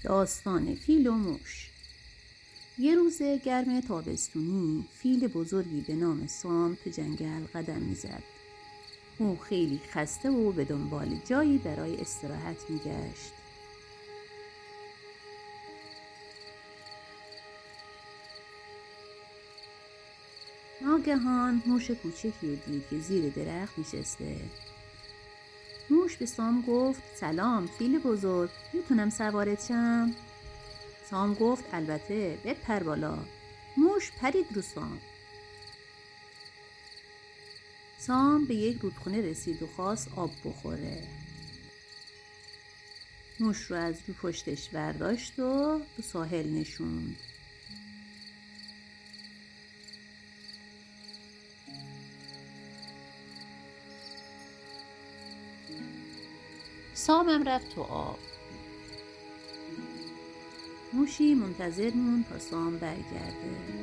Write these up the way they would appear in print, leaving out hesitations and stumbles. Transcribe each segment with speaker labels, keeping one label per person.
Speaker 1: داستان فیل و موش. یه روز گرم تابستونی فیل بزرگی به نام سام تو جنگل قدم میزد. او خیلی خسته و به دنبال جایی برای استراحت میگشت. ناگهان موش کوچکی دید که زیر درخت نشسته. موش به سام گفت: سلام فیل بزرگ، میتونم سوارت شم؟ سام گفت: البته، بپر بالا. موش پرید رو سام. سام به یک رودخونه رسید و خواست آب بخوره. موش رو از رو پشتش برداشت و به ساحل نشوند. سامم رفت تو آب. موشی منتظر موند تا سام برگرده.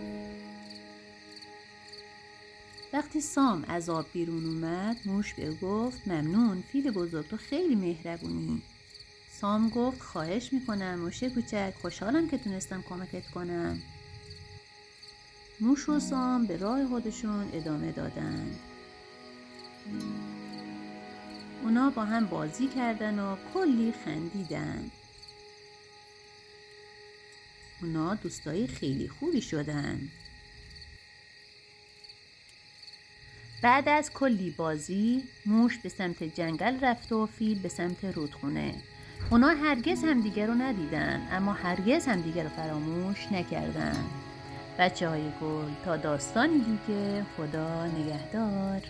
Speaker 1: وقتی سام از آب بیرون اومد، موش به گفت: ممنون فیل بزرگ، تو خیلی مهربونی. سام گفت: خواهش میکنم موش کوچک، خوشحالم که تونستم کمکت کنم. موش و سام به راه خودشون ادامه دادن. اونا با هم بازی کردن و کلی خندیدن. اونا دوستای خیلی خوبی شدن. بعد از کلی بازی، موش به سمت جنگل رفت و فیل به سمت رودخونه. اونا هرگز همدیگر رو ندیدن، اما هرگز همدیگر رو فراموش نکردن. بچه های گل، تا داستانی دیگه، خدا نگهدار.